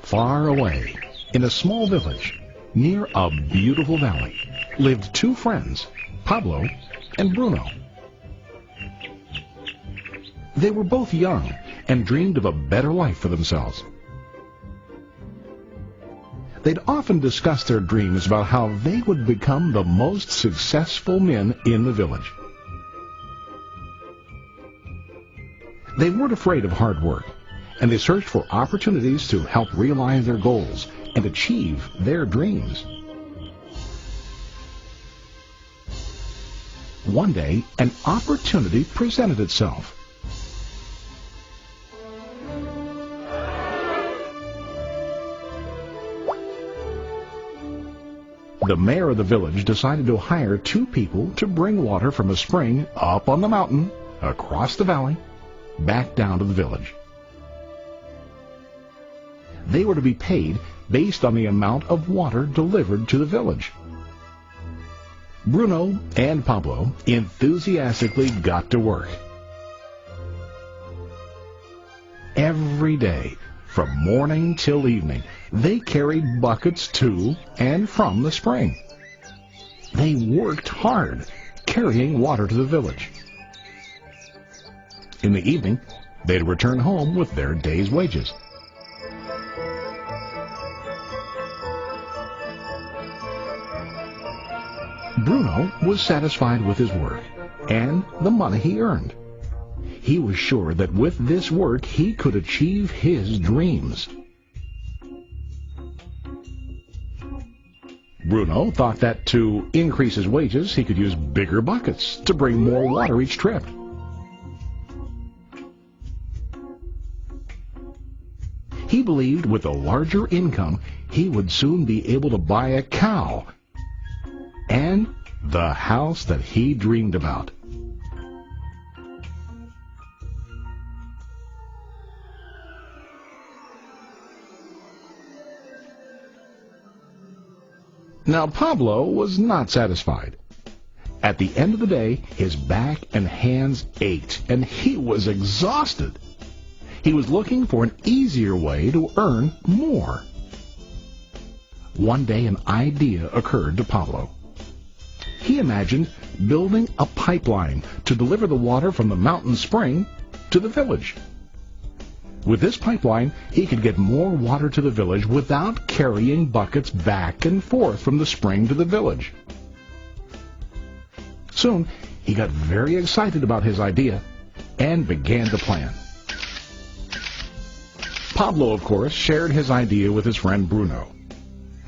Far away, in a small village, near a beautiful valley, lived two friends, Pablo and Bruno. They were both young and dreamed of a better life for themselves. They'd often discussed their dreams about how they would become the most successful men in the village. They weren't afraid of hard work, and they searched for opportunities to help realize their goals and achieve their dreams. One day, an opportunity presented itself. The mayor of the village decided to hire two people to bring water from a spring up on the mountain, across the valley, back down to the village. They were to be paid based on the amount of water delivered to the village. Bruno and Pablo enthusiastically got to work. Every day, from morning till evening, they carried buckets to and from the spring. They worked hard, carrying water to the village. In the evening, they'd return home with their day's wages. Bruno was satisfied with his work and the money he earned. He was sure that with this work he could achieve his dreams. Bruno thought that to increase his wages he could use bigger buckets to bring more water each trip. He believed with a larger income he would soon be able to buy a cow and the house that he dreamed about. Now Pablo was not satisfied. At the end of the day, his back and hands ached, and he was exhausted. He was looking for an easier way to earn more. One day an idea occurred to Pablo. He imagined building a pipeline to deliver the water from the mountain spring to the village. With this pipeline, he could get more water to the village without carrying buckets back and forth from the spring to the village. Soon, he got very excited about his idea and began to plan. Pablo, of course, shared his idea with his friend Bruno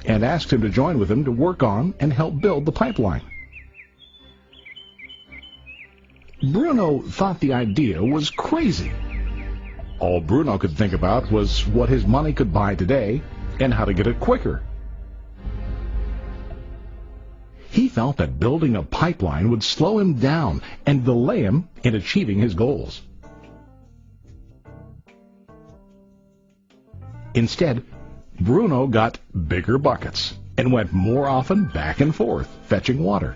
and asked him to join with him to work on and help build the pipeline. Bruno thought the idea was crazy. All Bruno could think about was what his money could buy today and how to get it quicker. He felt that building a pipeline would slow him down and delay him in achieving his goals. Instead, Bruno got bigger buckets and went more often back and forth fetching water.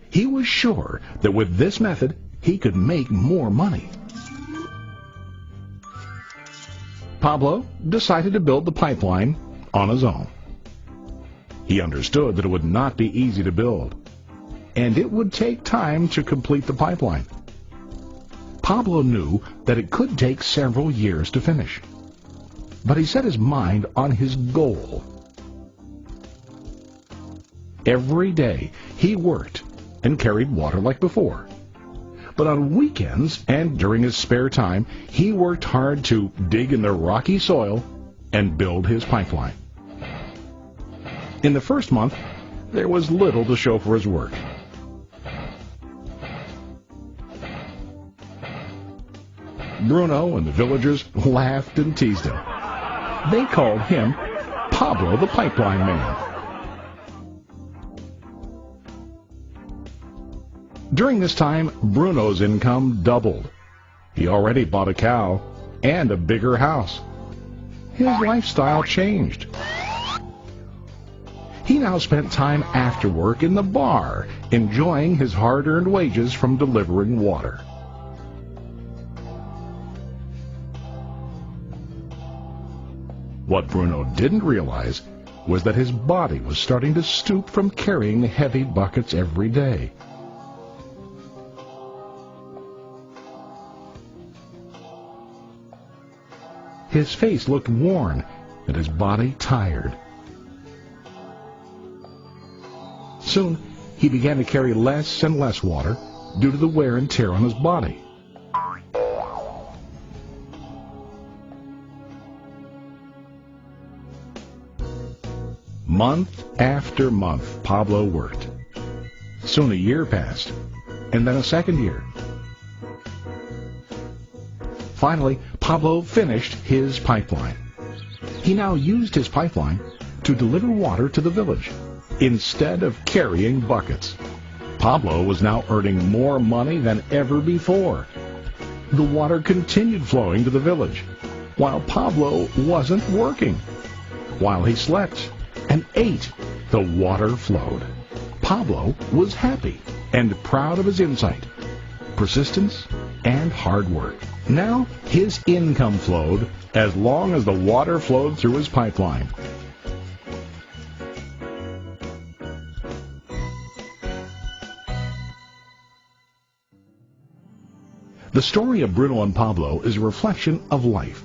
He was sure that with this method he could make more money. Pablo decided to build the pipeline on his own. He understood that it would not be easy to build, and it would take time to complete the pipeline. Pablo knew that it could take several years to finish, but he set his mind on his goal. Every day he worked and carried water like before. But on weekends and during his spare time, he worked hard to dig in the rocky soil and build his pipeline. In the first month, there was little to show for his work. Bruno and the villagers laughed and teased him. They called him Pablo the Pipeline Man. During this time, Bruno's income doubled. He already bought a cow and a bigger house. His lifestyle changed. He now spent time after work in the bar, enjoying his hard-earned wages from delivering water. What Bruno didn't realize was that his body was starting to stoop from carrying heavy buckets every day. His face looked worn and his body tired. Soon, he began to carry less and less water due to the wear and tear on his body. Month after month, Pablo worked. Soon a year passed, and then a second year. Finally, Pablo finished his pipeline. He now used his pipeline to deliver water to the village instead of carrying buckets. Pablo was now earning more money than ever before. The water continued flowing to the village, while Pablo wasn't working. While he slept and ate, the water flowed. Pablo was happy and proud of his insight, persistence, and hard work. Now his income flowed as long as the water flowed through his pipeline. The story of Bruno and Pablo is a reflection of life.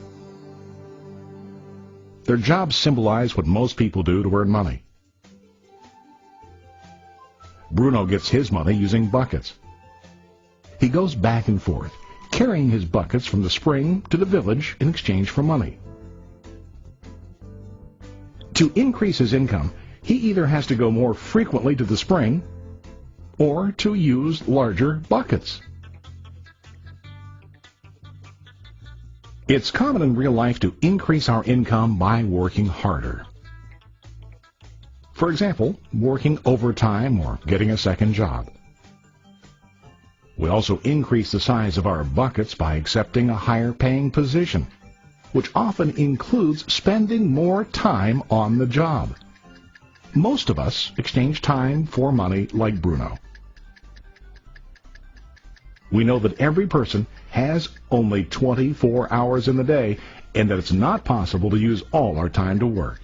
Their jobs symbolize what most people do to earn money. Bruno gets his money using buckets. He goes back and forth, carrying his buckets from the spring to the village in exchange for money. To increase his income, he either has to go more frequently to the spring or to use larger buckets. It's common in real life to increase our income by working harder. For example, working overtime or getting a second job. We also increase the size of our buckets by accepting a higher paying position, which often includes spending more time on the job. Most of us exchange time for money like Bruno. We know that every person has only 24 hours in the day and that it's not possible to use all our time to work.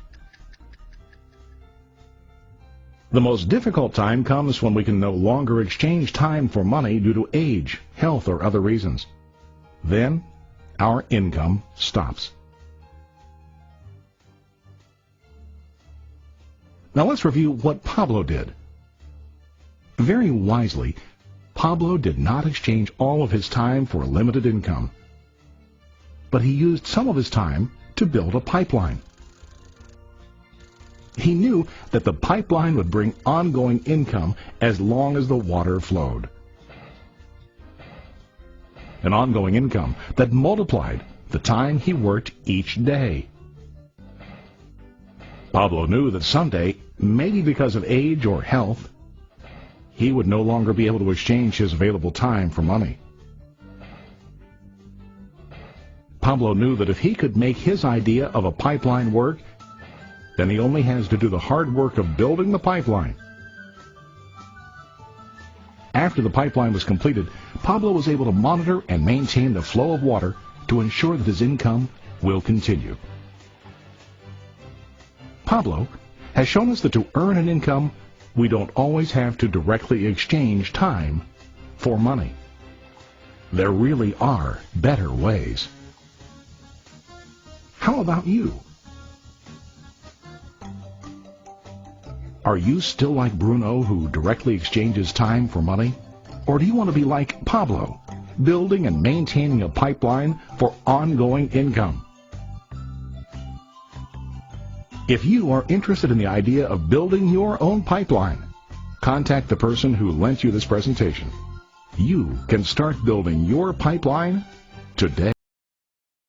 The most difficult time comes when we can no longer exchange time for money due to age, health, or other reasons. Then, our income stops. Now let's review what Pablo did. Very wisely, Pablo did not exchange all of his time for limited income, but he used some of his time to build a pipeline. He knew that the pipeline would bring ongoing income as long as the water flowed. An ongoing income that multiplied the time he worked each day. Pablo knew that someday, maybe because of age or health, he would no longer be able to exchange his available time for money. Pablo knew that if he could make his idea of a pipeline work, then he only has to do the hard work of building the pipeline. After the pipeline was completed, Pablo was able to monitor and maintain the flow of water to ensure that his income will continue. Pablo has shown us that to earn an income, we don't always have to directly exchange time for money. There really are better ways. How about you? Are you still like Bruno, who directly exchanges time for money? Or do you want to be like Pablo, building and maintaining a pipeline for ongoing income? If you are interested in the idea of building your own pipeline, contact the person who lent you this presentation. You can start building your pipeline today.